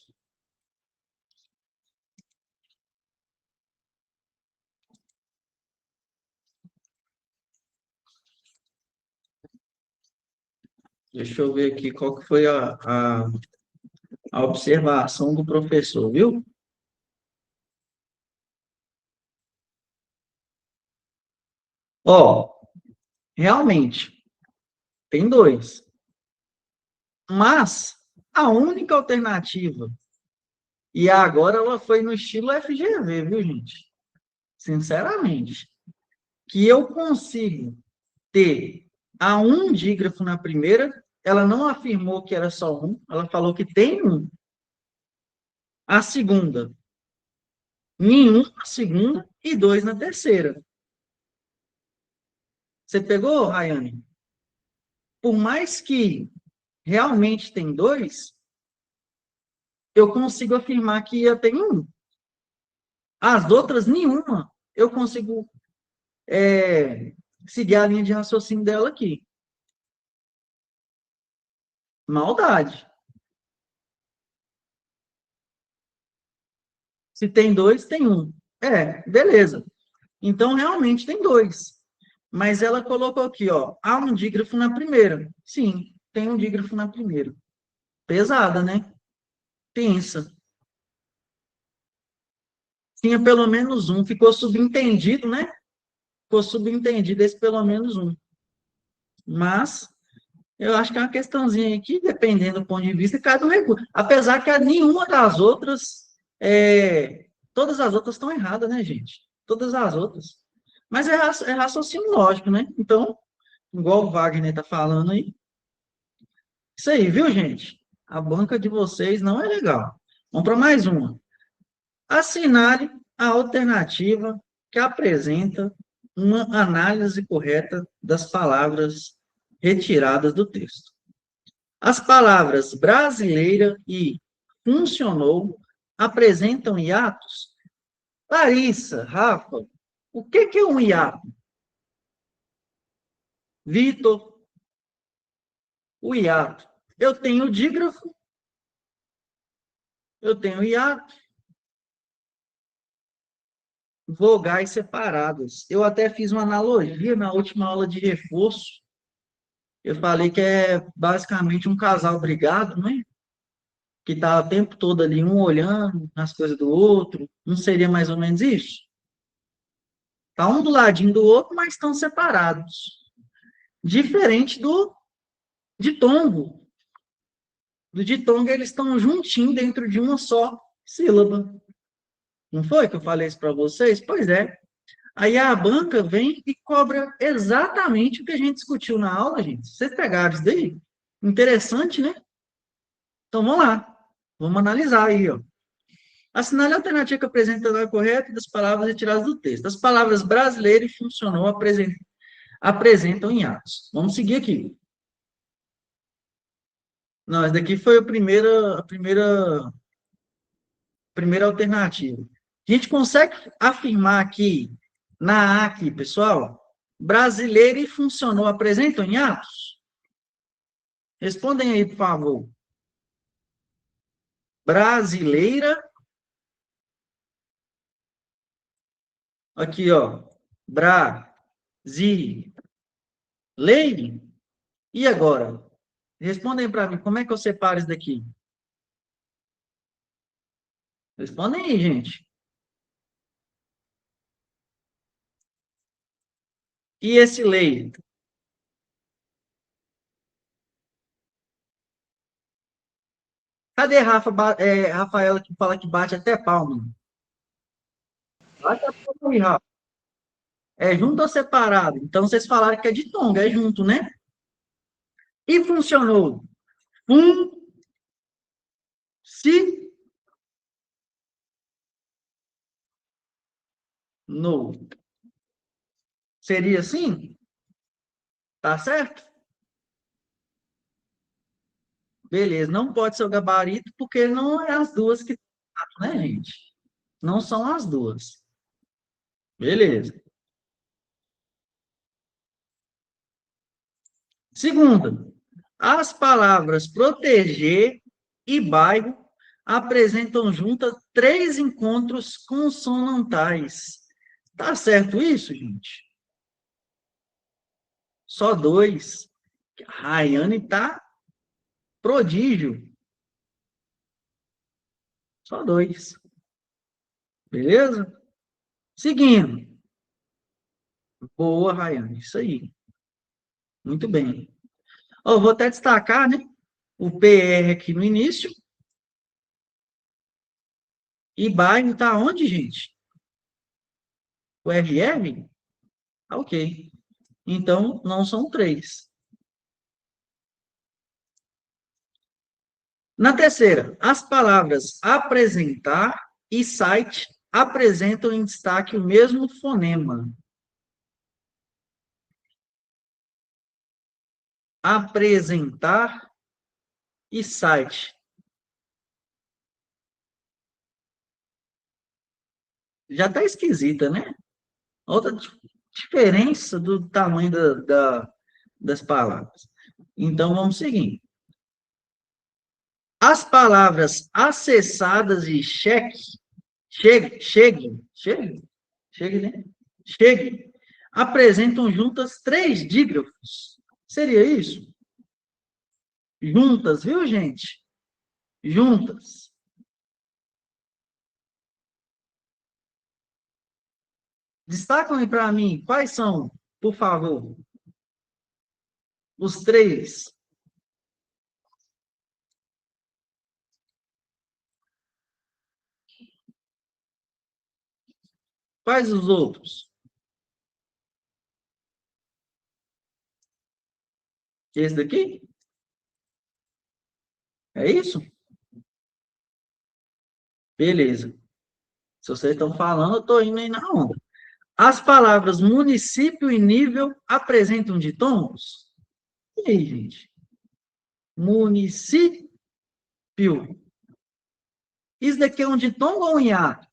Deixa eu ver aqui qual que foi a observação do professor, viu? Ó, realmente, tem dois. Mas, a única alternativa, e agora ela foi no estilo FGV, viu, gente? Sinceramente, que eu consigo ter a um dígrafo na primeira, ela não afirmou que era só um, ela falou que tem um. A segunda, nenhum na segunda e dois na terceira. Você pegou, Rayane? Por mais que realmente tem dois, eu consigo afirmar que ia ter um. As outras, nenhuma. Eu consigo seguir a linha de raciocínio dela aqui. Maldade. Se tem dois, tem um. Beleza. Então, realmente tem dois. Mas ela colocou aqui, ó, há um dígrafo na primeira. Sim, tem um dígrafo na primeira. Pesada, né? Pensa. Tinha pelo menos um. Ficou subentendido, né? Ficou subentendido esse pelo menos um. Mas, eu acho que é uma questãozinha aqui, dependendo do ponto de vista, cada um recurso. Apesar que nenhuma das outras, todas as outras estão erradas, né, gente? Todas as outras. Mas é raciocínio lógico, né? Então, igual o Wagner está falando aí. Isso aí, viu, gente? A banca de vocês não é legal. Vamos para mais uma. Assinale a alternativa que apresenta uma análise correta das palavras retiradas do texto. As palavras brasileira e funcionou apresentam hiatos? Larissa, Rafa, o que é um hiato? Vitor, o hiato. Eu tenho dígrafo, eu tenho hiato, vogais separadas. Eu até fiz uma analogia na última aula de reforço. Eu falei que é basicamente um casal brigado, né? Que está o tempo todo ali, um olhando nas coisas do outro. Não seria mais ou menos isso? Tá um do ladinho do outro, mas estão separados. Diferente do ditongo. Do ditongo, eles estão juntinhos dentro de uma só sílaba. Não foi que eu falei isso para vocês? Pois é. Aí a banca vem e cobra exatamente o que a gente discutiu na aula, gente. Vocês pegaram isso daí? Interessante, né? Então vamos lá. Vamos analisar aí, ó. Assinale a alternativa que apresenta a correta das palavras retiradas do texto. As palavras brasileiro e funcionou apresentam em atos. Vamos seguir aqui. Não, essa daqui foi a primeira alternativa. A gente consegue afirmar aqui, na A aqui, pessoal, brasileiro e funcionou apresentam em atos? Respondem aí, por favor. Brasileira. Aqui, ó. Brasileiro. E agora? Respondem para mim, como é que eu separo isso daqui? Respondem aí, gente. E esse lei? Cadê Rafaela que fala que bate até palma? Bate a palma aí, Rafa. É junto ou separado? Então, vocês falaram que é de tonga, é junto, né? E funcionou. Se no. Seria assim? Tá certo? Beleza. Não pode ser o gabarito, porque não é as duas que, né, gente? Não são as duas. Beleza. Segunda, as palavras proteger e bairro apresentam juntas três encontros consonantais. Tá certo isso, gente? Só dois. Rayane tá prodígio. Só dois. Beleza? Seguindo. Boa, Rayane. Isso aí. Muito bem. Ó, vou até destacar, né? O PR aqui no início. E bairro tá onde, gente? O RR? Ah, ok. Então, não são três. Na terceira, as palavras apresentar e site apresentam em destaque o mesmo fonema. Apresentar e site. Já está esquisita, né? Outra diferença do tamanho das palavras. Então, vamos seguir. As palavras acessadas e chegue, né? Chegue, apresentam juntas três dígrafos. Seria isso? Juntas, viu, gente? Juntas. Destacam aí para mim quais são, por favor, os três. Quais os outros? Esse daqui? É isso? Beleza. Se vocês estão falando, eu estou indo aí na onda. As palavras município e nível apresentam ditongos? E aí, gente? Município. Isso daqui é um ditongo ou um hiato?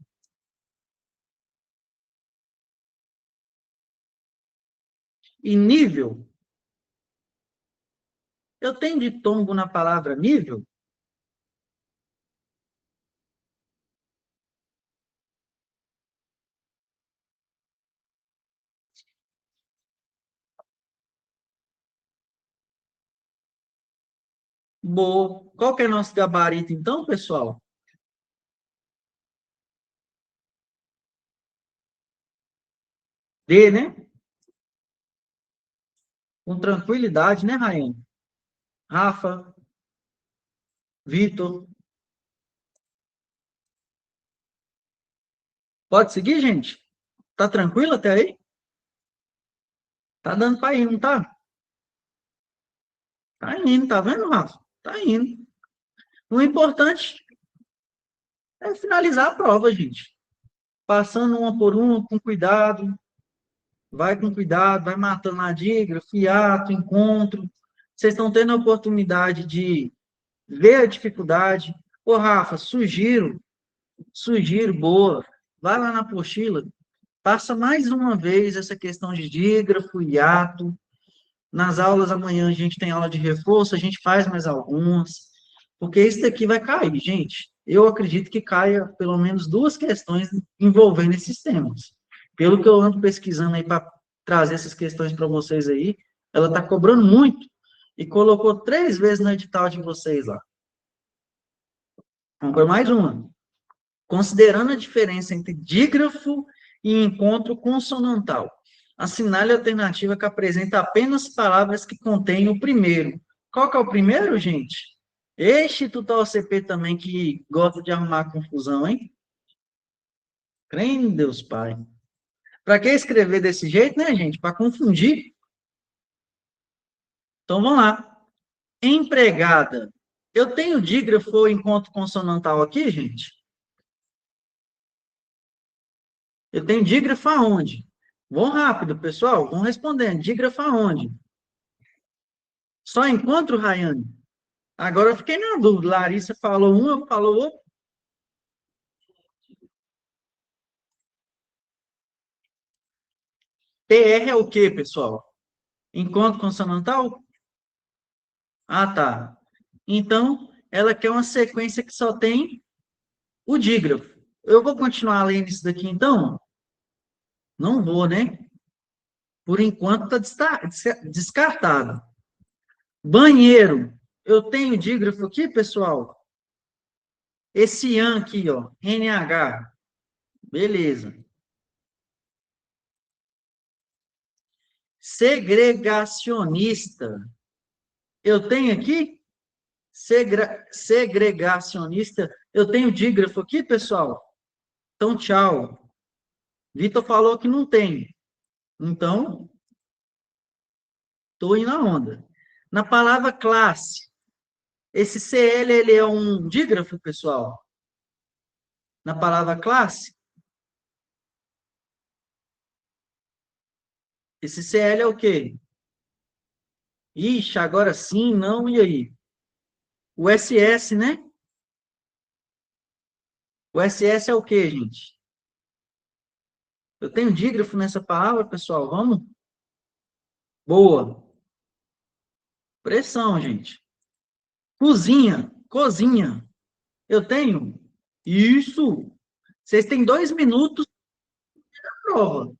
E nível? Eu tenho ditongo na palavra nível? Boa. Qual que é nosso gabarito, então, pessoal? D, né? Com tranquilidade, né, Raiane? Rafa, Vitor. Pode seguir, gente? Tá tranquilo até aí? Tá dando para ir, não tá? Tá indo, tá vendo, Rafa? Tá indo. O importante é finalizar a prova, gente. Passando uma por uma, com cuidado. Vai com cuidado, vai matando a dígrafo, hiato, encontro. Vocês estão tendo a oportunidade de ver a dificuldade. Ô, Rafa, sugiro, boa. Vai lá na apostila, passa mais uma vez essa questão de dígrafo, hiato. Nas aulas amanhã a gente tem aula de reforço, a gente faz mais algumas, porque isso daqui vai cair, gente. Eu acredito que caia pelo menos duas questões envolvendo esses temas. Pelo que eu ando pesquisando aí para trazer essas questões para vocês aí, ela está cobrando muito e colocou 3 vezes no edital de vocês lá. Vamos por mais uma. Considerando a diferença entre dígrafo e encontro consonantal, assinale a alternativa que apresenta apenas palavras que contêm o primeiro. Qual que é o primeiro, gente? Instituto OCP também, que gosta de arrumar confusão, hein? Crê em Deus, Pai. Para que escrever desse jeito, né, gente? Para confundir. Então, vamos lá. Empregada. Eu tenho dígrafo ou encontro consonantal aqui, gente? Eu tenho dígrafo aonde? Vão rápido, pessoal. Vão respondendo. Dígrafo aonde? Só encontro, Rayane? Agora eu fiquei na dúvida. Larissa falou uma, falou outra. PR é o quê, pessoal? Encontro consonantal? Ah, tá. Então, ela quer uma sequência que só tem o dígrafo. Eu vou continuar lendo isso daqui, então? Não vou, né? Por enquanto está descartado. Banheiro. Eu tenho dígrafo aqui, pessoal? Esse AN aqui, ó. NH. Beleza. Segregacionista. Eu tenho aqui? Segregacionista. Eu tenho dígrafo aqui, pessoal? Então, tchau. Vitor falou que não tem. Então, estou indo na onda. Na palavra classe, esse CL, ele é um dígrafo, pessoal? Na palavra classe? Esse CL é o quê? Ixi, agora sim, não, e aí? O SS, né? O SS é o quê, gente? Eu tenho dígrafo nessa palavra, pessoal? Vamos? Boa. Pressão, gente. Cozinha, cozinha. Eu tenho? Isso. Vocês têm 2 minutos de prova.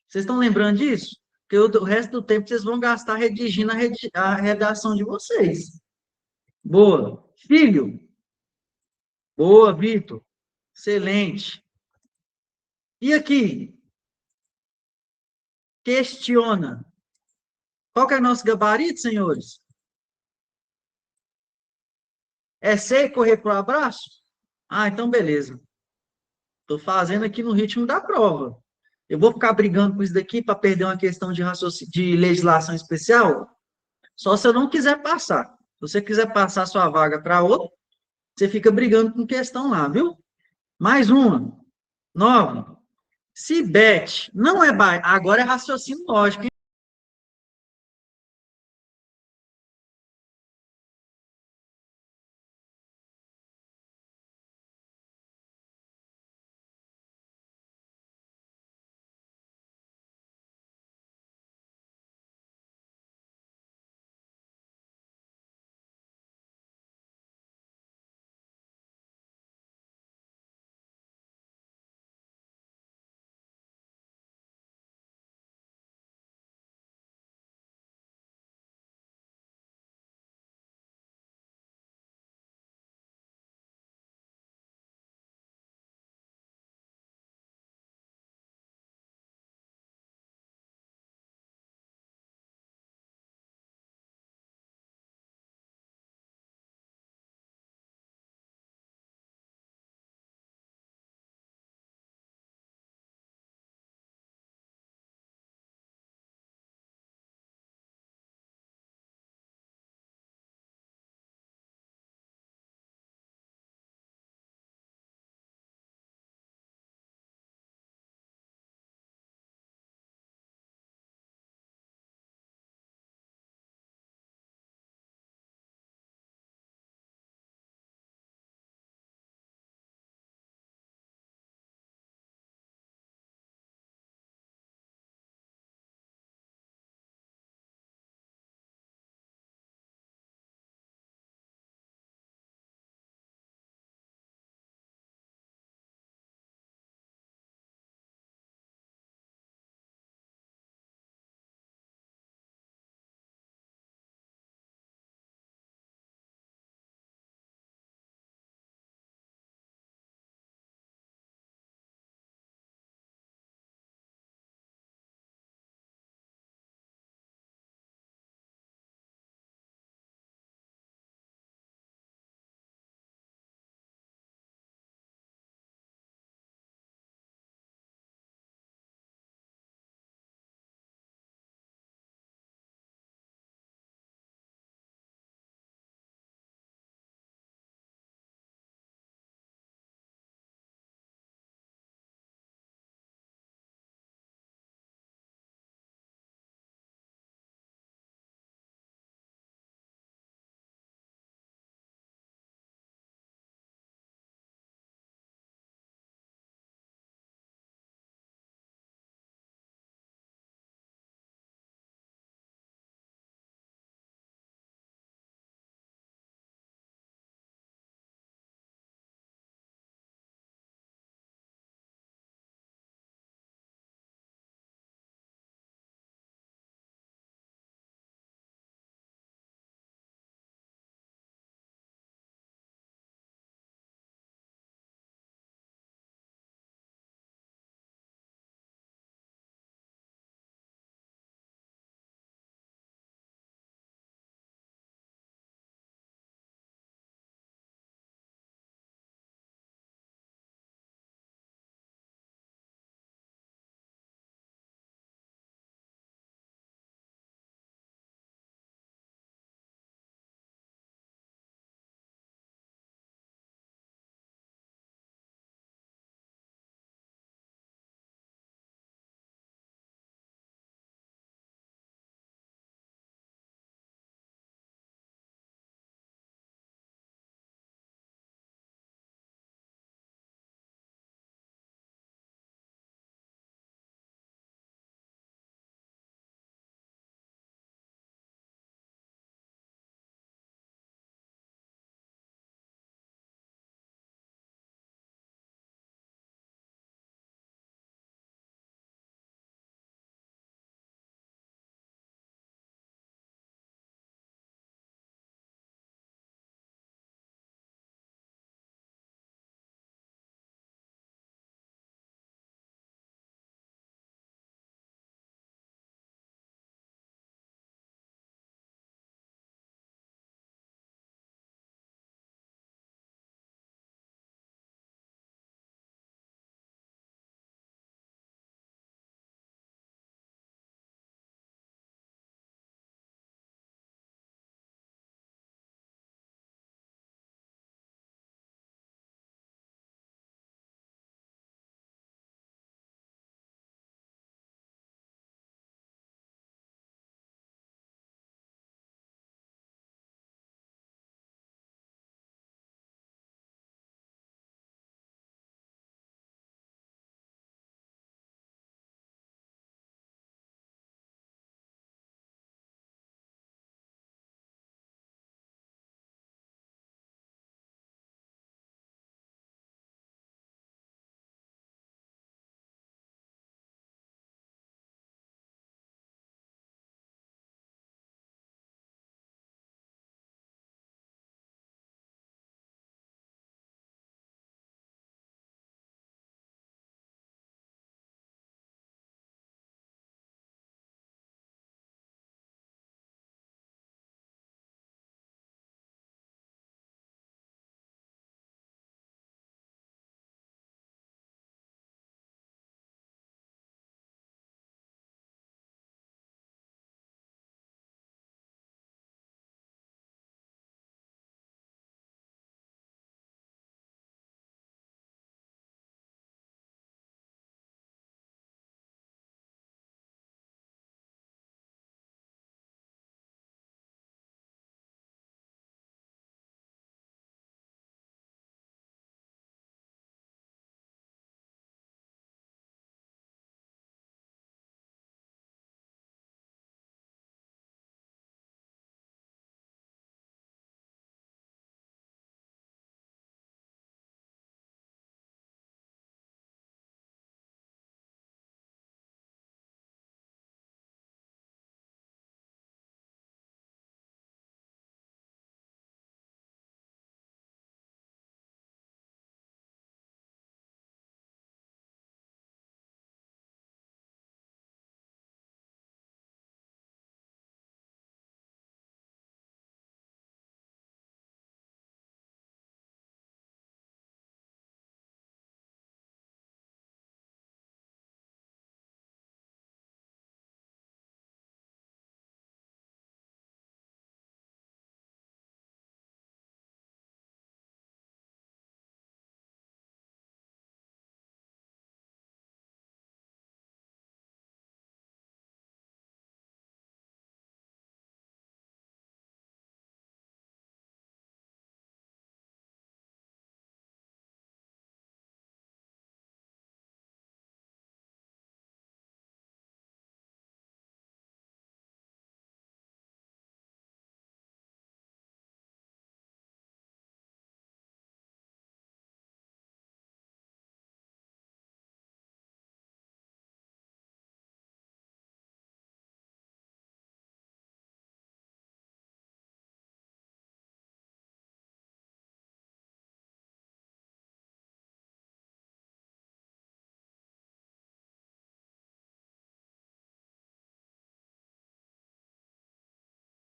Vocês estão lembrando disso? Porque o resto do tempo vocês vão gastar redigindo a redação de vocês. Boa. Filho. Boa, Vitor. Excelente. E aqui? Questiona. Qual que é o nosso gabarito, senhores? É ser e correr para o abraço? Ah, então beleza. Estou fazendo aqui no ritmo da prova. Eu vou ficar brigando com isso daqui para perder uma questão de legislação especial? Só se eu não quiser passar. Se você quiser passar sua vaga para outro, você fica brigando com questão lá, viu? Mais uma. 9. Se bet não é agora é raciocínio lógico, hein?